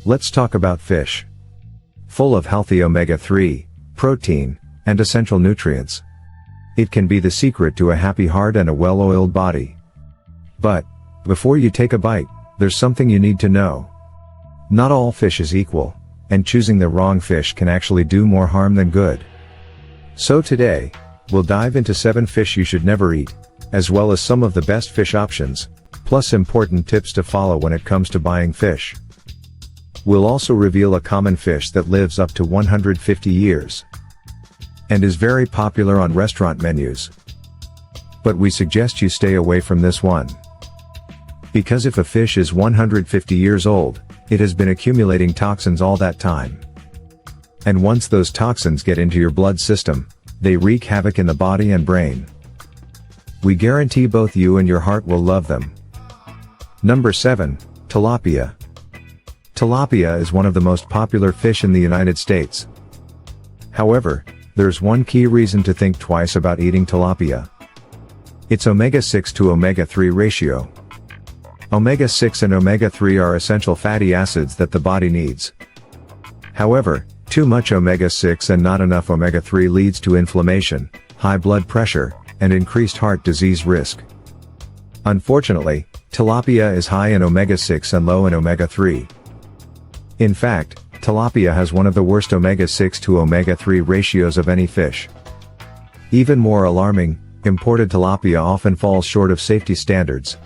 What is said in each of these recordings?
Let's talk about fish. Full of healthy omega-3, protein, and essential nutrients. It can be the secret to a happy heart and a well-oiled body. But, before you take a bite, there's something you need to know. Not all fish is equal, and choosing the wrong fish can actually do more harm than good. So today, we'll dive into 7 fish you should never eat, as well as some of the best fish options, plus important tips to follow when it comes to buying fish. We'll also reveal a common fish that lives up to 150 years, and is very popular on restaurant menus. But we suggest you stay away from this one. Because if a fish is 150 years old, it has been accumulating toxins all that time. And once those toxins get into your blood system, they wreak havoc in the body and brain. We guarantee both you and your heart will love them. Number 7, tilapia. Tilapia is one of the most popular fish in the United States. However, there's one key reason to think twice about eating tilapia. Its omega-6 to omega-3 ratio. Omega-6 and omega-3 are essential fatty acids that the body needs. However, too much omega-6 and not enough omega-3 leads to inflammation, high blood pressure, and increased heart disease risk. Unfortunately, tilapia is high in omega-6 and low in omega-3. In fact, tilapia has one of the worst omega-6 to omega-3 ratios of any fish. Even more alarming, imported tilapia often falls short of safety standards.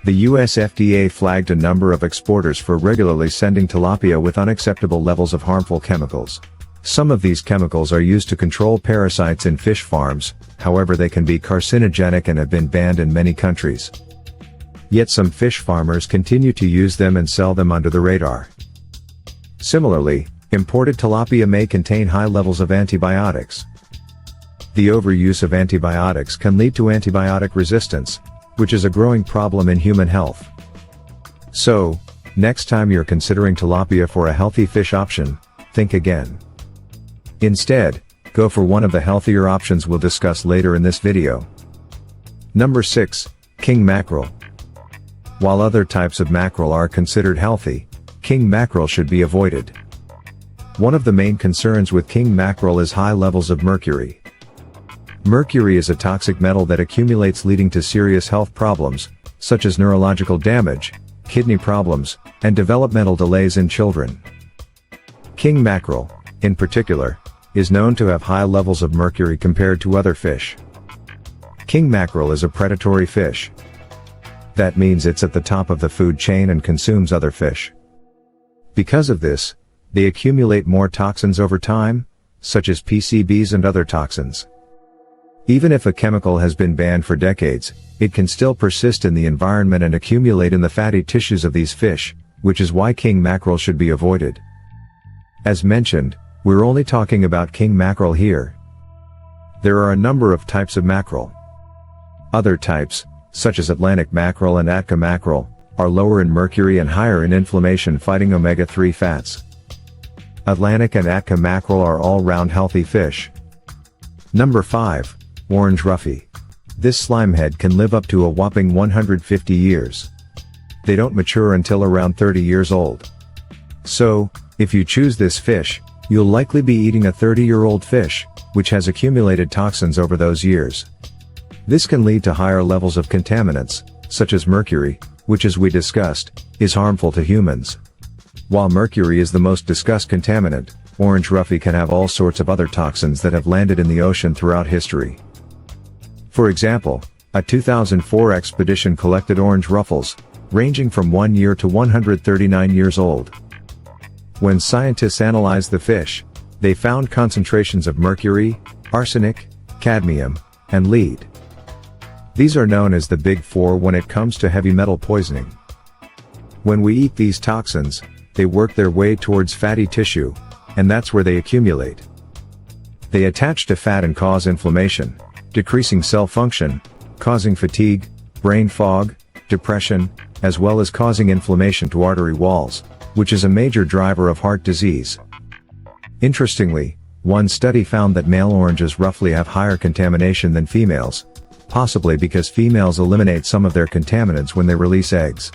The US FDA flagged a number of exporters for regularly sending tilapia with unacceptable levels of harmful chemicals. Some of these chemicals are used to control parasites in fish farms, however they can be carcinogenic and have been banned in many countries. Yet some fish farmers continue to use them and sell them under the radar. Similarly, imported tilapia may contain high levels of antibiotics. The overuse of antibiotics can lead to antibiotic resistance, which is a growing problem in human health. So, next time you're considering tilapia for a healthy fish option, think again. Instead, go for one of the healthier options we'll discuss later in this video. Number 6, king mackerel. While other types of mackerel are considered healthy, king mackerel should be avoided. One of the main concerns with king mackerel is high levels of mercury. Mercury is a toxic metal that accumulates, leading to serious health problems, such as neurological damage, kidney problems, and developmental delays in children. King mackerel, in particular, is known to have high levels of mercury compared to other fish. King mackerel is a predatory fish. That means it's at the top of the food chain and consumes other fish. Because of this, they accumulate more toxins over time, such as PCBs and other toxins. Even if a chemical has been banned for decades, it can still persist in the environment and accumulate in the fatty tissues of these fish, which is why king mackerel should be avoided. As mentioned, we're only talking about king mackerel here. There are a number of types of mackerel. Other types, such as Atlantic mackerel and Atka mackerel, are lower in mercury and higher in inflammation-fighting omega-3 fats. Atlantic and Atka mackerel are all-round healthy fish. Number 5, orange roughy. This slimehead can live up to a whopping 150 years. They don't mature until around 30 years old. So, if you choose this fish, you'll likely be eating a 30-year-old fish, which has accumulated toxins over those years. This can lead to higher levels of contaminants, such as mercury, which, as we discussed, is harmful to humans. While mercury is the most discussed contaminant, orange roughy can have all sorts of other toxins that have landed in the ocean throughout history. For example, a 2004 expedition collected orange ruffles, ranging from 1 year to 139 years old. When scientists analyzed the fish, they found concentrations of mercury, arsenic, cadmium, and lead. These are known as the Big Four when it comes to heavy metal poisoning. When we eat these toxins, they work their way towards fatty tissue, and that's where they accumulate. They attach to fat and cause inflammation, decreasing cell function, causing fatigue, brain fog, depression, as well as causing inflammation to artery walls, which is a major driver of heart disease. Interestingly, one study found that male oranges roughly have higher contamination than females, possibly because females eliminate some of their contaminants when they release eggs.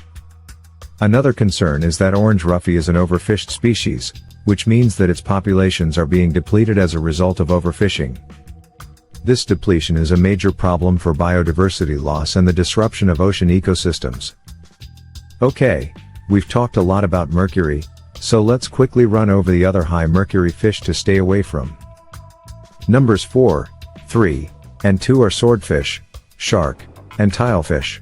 Another concern is that orange roughy is an overfished species, which means that its populations are being depleted as a result of overfishing. This depletion is a major problem for biodiversity loss and the disruption of ocean ecosystems. Okay, we've talked a lot about mercury, so let's quickly run over the other high mercury fish to stay away from. Numbers 4, 3, and 2 are swordfish, shark, and tilefish.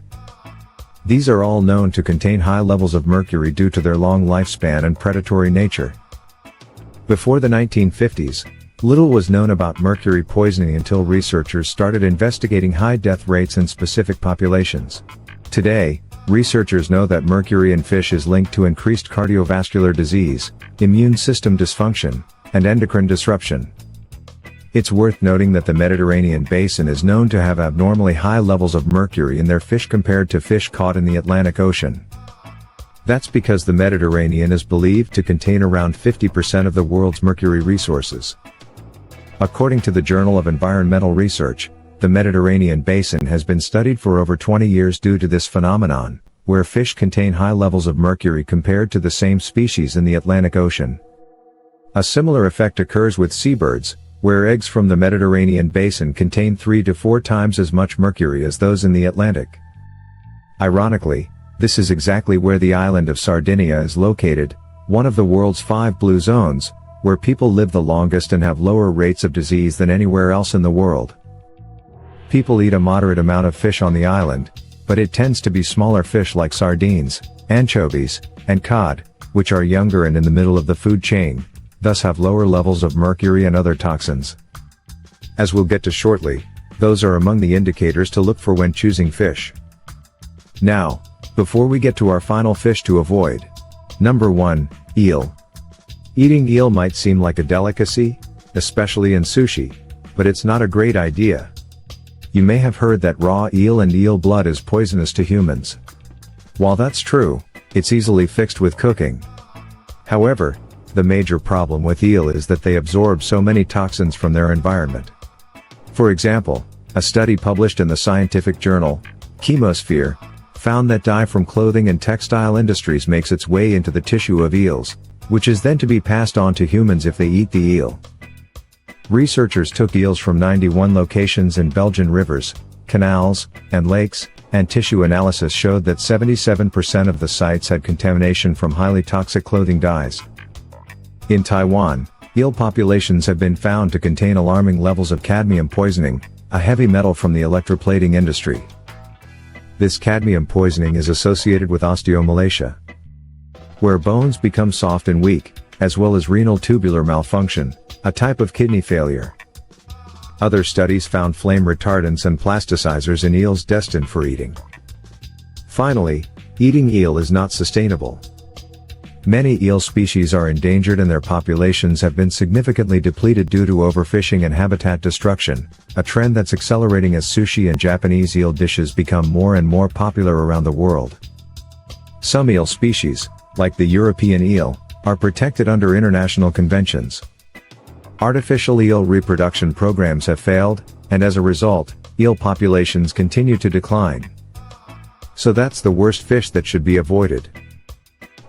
These are all known to contain high levels of mercury due to their long lifespan and predatory nature. Before the 1950s, little was known about mercury poisoning until researchers started investigating high death rates in specific populations. Today, researchers know that mercury in fish is linked to increased cardiovascular disease, immune system dysfunction, and endocrine disruption. It's worth noting that the Mediterranean basin is known to have abnormally high levels of mercury in their fish compared to fish caught in the Atlantic Ocean. That's because the Mediterranean is believed to contain around 50% of the world's mercury resources. According to the Journal of Environmental Research, the Mediterranean basin has been studied for over 20 years due to this phenomenon, where fish contain high levels of mercury compared to the same species in the Atlantic Ocean. A similar effect occurs with seabirds, where eggs from the Mediterranean basin contain 3 to 4 times as much mercury as those in the Atlantic. Ironically, this is exactly where the island of Sardinia is located, one of the world's 5 blue zones, where people live the longest and have lower rates of disease than anywhere else in the world. People eat a moderate amount of fish on the island, but it tends to be smaller fish like sardines, anchovies, and cod, which are younger and in the middle of the food chain, thus have lower levels of mercury and other toxins. As we'll get to shortly, those are among the indicators to look for when choosing fish. Now, before we get to our final fish to avoid. Number 1, eel. Eating eel might seem like a delicacy, especially in sushi, but it's not a great idea. You may have heard that raw eel and eel blood is poisonous to humans. While that's true, it's easily fixed with cooking. However, the major problem with eel is that they absorb so many toxins from their environment. For example, a study published in the scientific journal, Chemosphere, found that dye from clothing and textile industries makes its way into the tissue of eels, which is then to be passed on to humans if they eat the eel. Researchers took eels from 91 locations in Belgian rivers, canals, and lakes, and tissue analysis showed that 77% of the sites had contamination from highly toxic clothing dyes. In Taiwan, eel populations have been found to contain alarming levels of cadmium poisoning, a heavy metal from the electroplating industry. This cadmium poisoning is associated with osteomalacia, where bones become soft and weak, as well as renal tubular malfunction, a type of kidney failure. Other studies found flame retardants and plasticizers in eels destined for eating. Finally, eating eel is not sustainable. Many eel species are endangered and their populations have been significantly depleted due to overfishing and habitat destruction, a trend that's accelerating as sushi and Japanese eel dishes become more and more popular around the world. Some eel species, like the European eel, are protected under international conventions. Artificial eel reproduction programs have failed, and as a result, eel populations continue to decline. So that's the worst fish that should be avoided.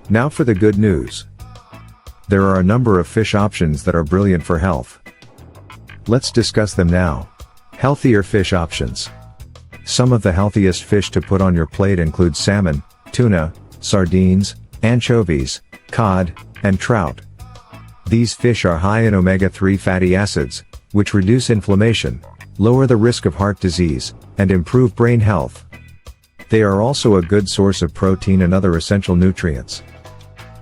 Now for the good news. There are a number of fish options that are brilliant for health. Let's discuss them now. Healthier fish options. Some of the healthiest fish to put on your plate include salmon, tuna, sardines, anchovies, cod, and trout. These fish are high in omega-3 fatty acids, which reduce inflammation, lower the risk of heart disease, and improve brain health. They are also a good source of protein and other essential nutrients.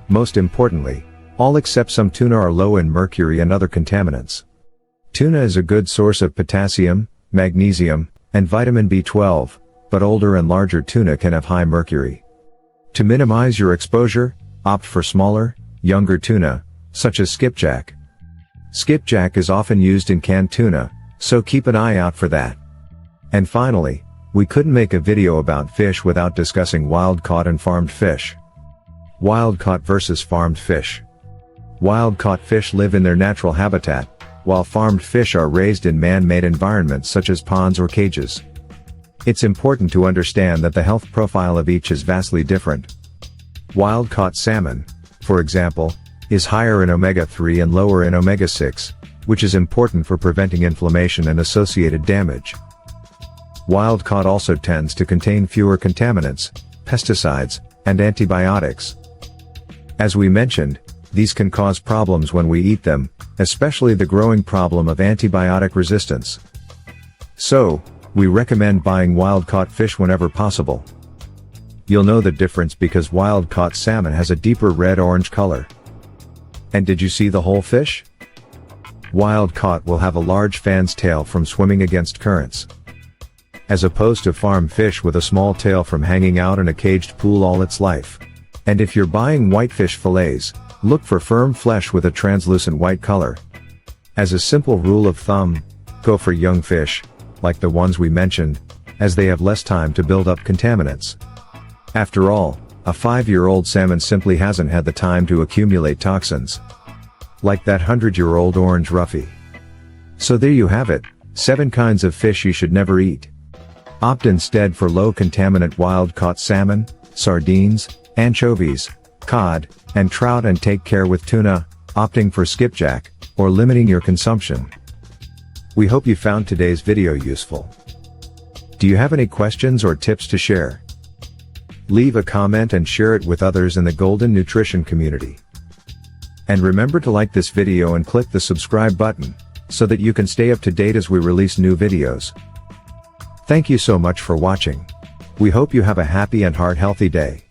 Most importantly, all except some tuna are low in mercury and other contaminants. Tuna is a good source of potassium, magnesium, and vitamin B12, but older and larger tuna can have high mercury. To minimize your exposure, opt for smaller, younger tuna, such as skipjack. Skipjack is often used in canned tuna, so keep an eye out for that. And finally, we couldn't make a video about fish without discussing wild-caught and farmed fish. Wild-caught versus farmed fish. Wild-caught fish live in their natural habitat, while farmed fish are raised in man-made environments such as ponds or cages. It's important to understand that the health profile of each is vastly different. Wild-caught salmon, for example, is higher in omega-3 and lower in omega-6, which is important for preventing inflammation and associated damage. Wild-caught also tends to contain fewer contaminants, pesticides, and antibiotics. As we mentioned, these can cause problems when we eat them, especially the growing problem of antibiotic resistance. So, we recommend buying wild-caught fish whenever possible. You'll know the difference because wild-caught salmon has a deeper red-orange color. And did you see the whole fish? Wild-caught will have a large fan's tail from swimming against currents, as opposed to farm fish with a small tail from hanging out in a caged pool all its life. And if you're buying whitefish fillets, look for firm flesh with a translucent white color. As a simple rule of thumb, go for young fish, like the ones we mentioned, as they have less time to build up contaminants. After all, a 5-year-old salmon simply hasn't had the time to accumulate toxins, like that 100-year-old orange roughy. So there you have it, 7 kinds of fish you should never eat. Opt instead for low-contaminant wild-caught salmon, sardines, anchovies, cod, and trout, and take care with tuna, opting for skipjack, or limiting your consumption. We hope you found today's video useful. Do you have any questions or tips to share? Leave a comment and share it with others in the Golden Nutrition community. And remember to like this video and click the subscribe button, so that you can stay up to date as we release new videos. Thank you so much for watching. We hope you have a happy and heart-healthy day.